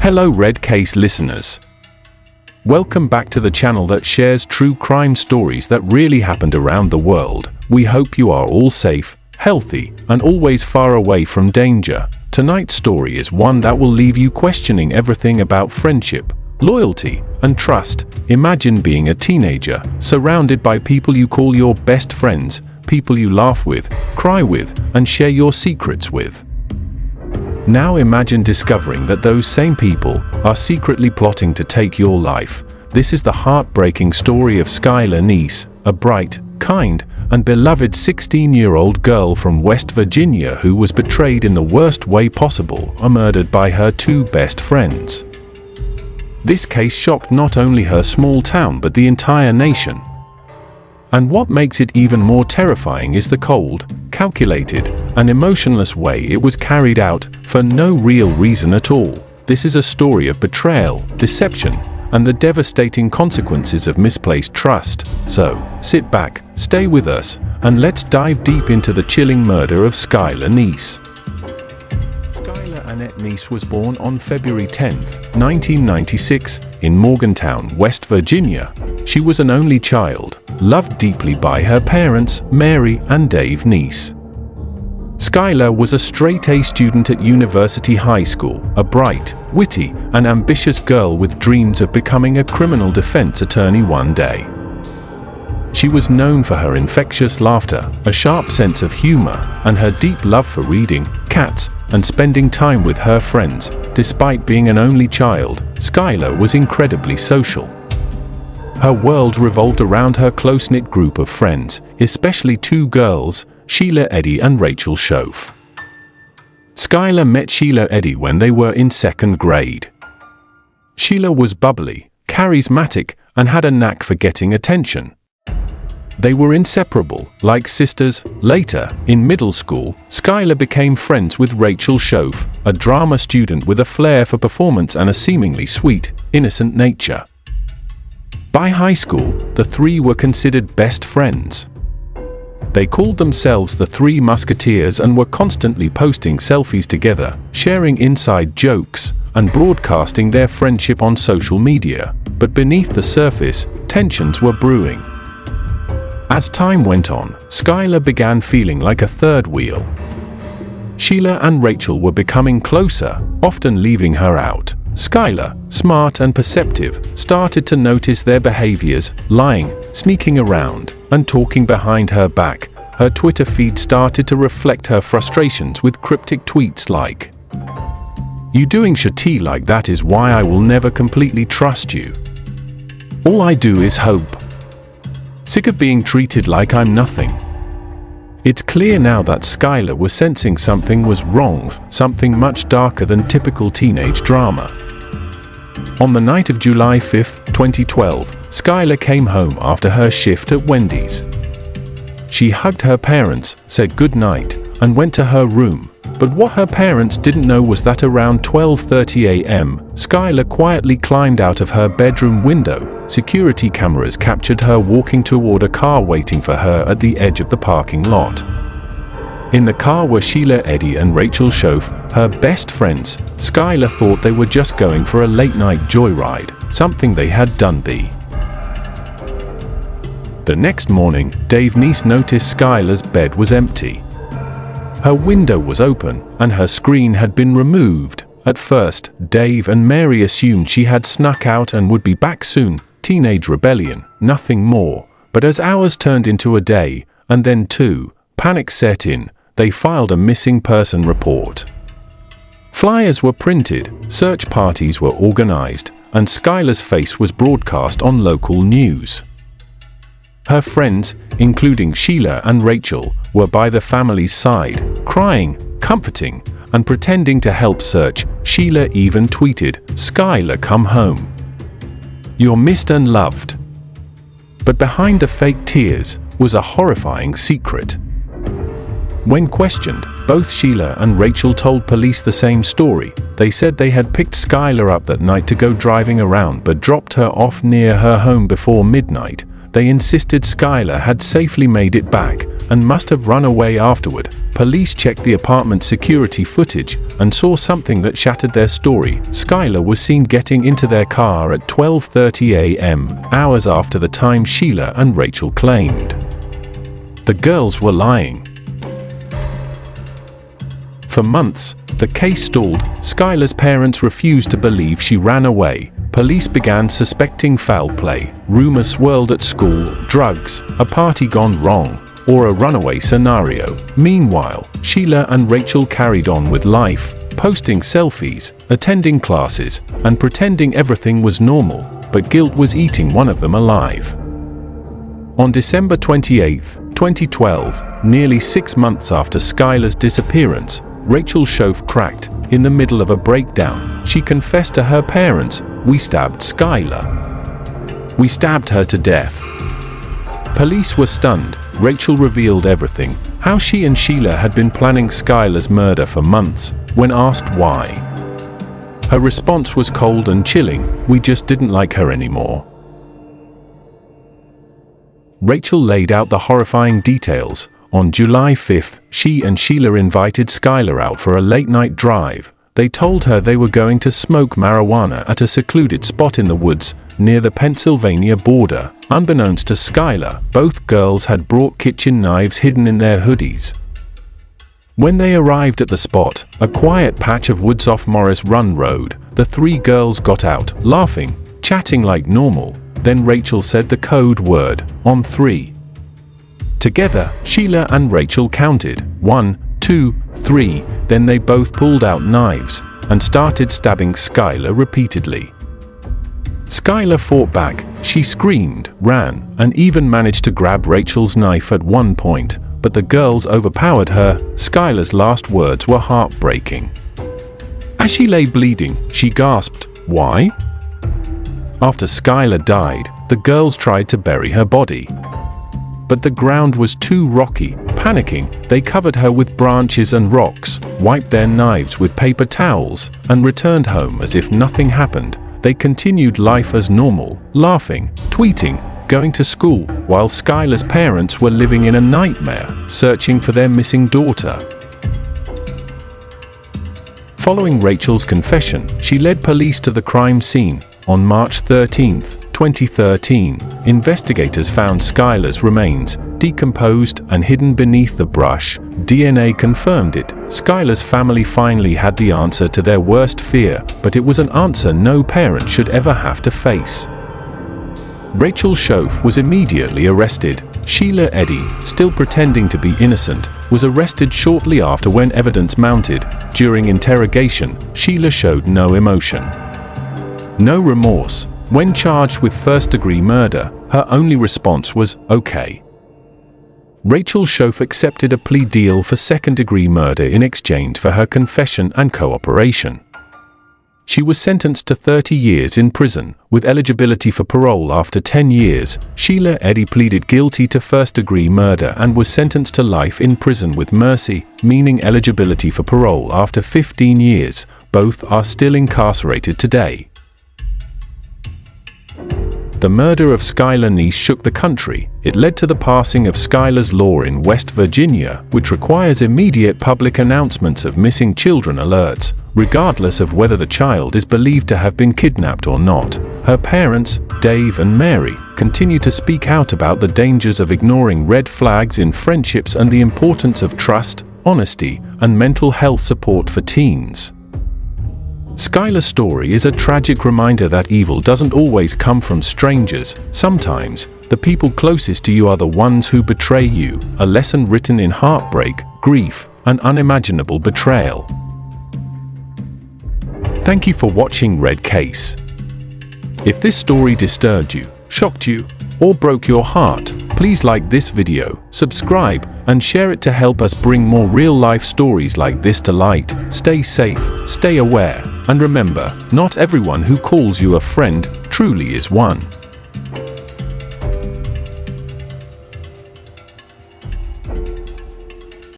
Hello Red Case listeners. Welcome back to the channel that shares true crime stories that really happened around the world. We hope you are all safe, healthy, and always far away from danger. Tonight's story is one that will leave you questioning everything about friendship, loyalty, and trust. Imagine being a teenager, surrounded by people you call your best friends, people you laugh with, cry with, and share your secrets with. Now imagine discovering that those same people are secretly plotting to take your life. This is the heartbreaking story of Skylar Neese, a bright, kind, and beloved 16-year-old girl from West Virginia who was betrayed in the worst way possible and murdered by her two best friends. This case shocked not only her small town but the entire nation. And what makes it even more terrifying is the cold, calculated, and emotionless way it was carried out, for no real reason at all. This is a story of betrayal, deception, and the devastating consequences of misplaced trust. So, sit back, stay with us, and let's dive deep into the chilling murder of Skylar Neese. Skylar Annette Neese was born on February 10, 1996, in Morgantown, West Virginia. She was an only child, loved deeply by her parents, Mary and Dave Neese. Skylar was a straight-A student at University High School, a bright, witty, and ambitious girl with dreams of becoming a criminal defense attorney one day. She was known for her infectious laughter, a sharp sense of humor, and her deep love for reading, cats, and spending time with her friends. Despite being an only child, Skylar was incredibly social. Her world revolved around her close-knit group of friends, especially two girls, Sheila Eddy and Rachel Shoaf. Skylar met Sheila Eddy when they were in second grade. Sheila was bubbly, charismatic, and had a knack for getting attention. They were inseparable, like sisters. Later, in middle school, Skylar became friends with Rachel Shoaf, a drama student with a flair for performance and a seemingly sweet, innocent nature. By high school, the three were considered best friends. They called themselves the Three Musketeers and were constantly posting selfies together, sharing inside jokes, and broadcasting their friendship on social media. But beneath the surface, tensions were brewing. As time went on, Skylar began feeling like a third wheel. Sheila and Rachel were becoming closer, often leaving her out. Skylar, smart and perceptive, started to notice their behaviors, lying, sneaking around, and talking behind her back. Her Twitter feed started to reflect her frustrations with cryptic tweets like, "You doing shitty like that is why I will never completely trust you. All I do is hope. Sick of being treated like I'm nothing." It's clear now that Skylar was sensing something was wrong, something much darker than typical teenage drama. On the night of July 5, 2012, Skylar came home after her shift at Wendy's. She hugged her parents, said goodnight, and went to her room. But what her parents didn't know was that around 12:30 a.m., Skylar quietly climbed out of her bedroom window. Security cameras captured her walking toward a car waiting for her at the edge of the parking lot. In the car were Sheila Eddy and Rachel Shoaf, her best friends. Skylar thought they were just going for a late-night joyride, something they had done be. The next morning, Dave Neese noticed Skylar's bed was empty. Her window was open, and her screen had been removed. At first, Dave and Mary assumed she had snuck out and would be back soon. Teenage rebellion, nothing more. But as hours turned into a day, and then two, panic set in. They filed a missing person report. Flyers were printed, search parties were organized, and Skylar's face was broadcast on local news. Her friends, including Sheila and Rachel, were by the family's side, crying, comforting, and pretending to help search. Sheila even tweeted, "Skylar, come home. You're missed and loved." But behind the fake tears was a horrifying secret. When questioned, both Sheila and Rachel told police the same story. They said they had picked Skylar up that night to go driving around but dropped her off near her home before midnight. They insisted Skylar had safely made it back and must have run away afterward. police checked the apartment's security footage and saw something that shattered their story. Skylar was seen getting into their car at 12:30 a.m., hours after the time Sheila and Rachel claimed. The girls were lying. For months, the case stalled. Skylar's parents refused to believe she ran away. Police began suspecting foul play. Rumors swirled at school, drugs, a party gone wrong, or a runaway scenario. Meanwhile, Sheila and Rachel carried on with life, posting selfies, attending classes, and pretending everything was normal, but guilt was eating one of them alive. On December 28, 2012, nearly 6 months after Skylar's disappearance, Rachel Shoaf cracked. In the middle of a breakdown, she confessed to her parents, "We stabbed Skylar. We stabbed her to death." Police were stunned. Rachel revealed everything, how she and Sheila had been planning Skylar's murder for months. When asked why, her response was cold and chilling: "We just didn't like her anymore." Rachel laid out the horrifying details. On July 5, she and Sheila invited Skylar out for a late-night drive. They told her they were going to smoke marijuana at a secluded spot in the woods near the Pennsylvania border. Unbeknownst to Skylar, both girls had brought kitchen knives hidden in their hoodies. When they arrived at the spot, a quiet patch of woods off Morris Run Road, the three girls got out, laughing, chatting like normal. Then Rachel said the code word, "On 3. Together, Sheila and Rachel counted 1, 2, 3, then they both pulled out knives and started stabbing Skylar repeatedly. Skylar fought back. She screamed, ran, and even managed to grab Rachel's knife at one point, but the girls overpowered her. Skylar's last words were heartbreaking. As she lay bleeding, she gasped, "Why?" After Skylar died, the girls tried to bury her body, but the ground was too rocky. Panicking, they covered her with branches and rocks, wiped their knives with paper towels, and returned home as if nothing happened. They continued life as normal, laughing, tweeting, going to school, while Skylar's parents were living in a nightmare, searching for their missing daughter. Following Rachel's confession, she led police to the crime scene. On March 13, 2013, investigators found Skylar's remains, decomposed and hidden beneath the brush. DNA confirmed it. Skylar's family finally had the answer to their worst fear, but it was an answer no parent should ever have to face. Rachel Shoaf was immediately arrested. Sheila Eddy, still pretending to be innocent, was arrested shortly after when evidence mounted. During interrogation, Sheila showed no emotion, no remorse. When charged with first-degree murder, her only response was, "Okay." Rachel Shoaf accepted a plea deal for second-degree murder in exchange for her confession and cooperation. She was sentenced to 30 years in prison, with eligibility for parole after 10 years. Sheila Eddy pleaded guilty to first-degree murder and was sentenced to life in prison with mercy, meaning eligibility for parole after 15 years. Both are still incarcerated today. The murder of Skylar Neese shook the country. It led to the passing of Skylar's Law in West Virginia, which requires immediate public announcements of missing children alerts, regardless of whether the child is believed to have been kidnapped or not. Her parents, Dave and Mary, continue to speak out about the dangers of ignoring red flags in friendships and the importance of trust, honesty, and mental health support for teens. Skylar's story is a tragic reminder that evil doesn't always come from strangers. Sometimes, the people closest to you are the ones who betray you, a lesson written in heartbreak, grief, and unimaginable betrayal. Thank you for watching Red Case. If this story disturbed you, shocked you, or broke your heart, please like this video, subscribe, and share it to help us bring more real-life stories like this to light. Stay safe, stay aware, and remember, not everyone who calls you a friend truly is one.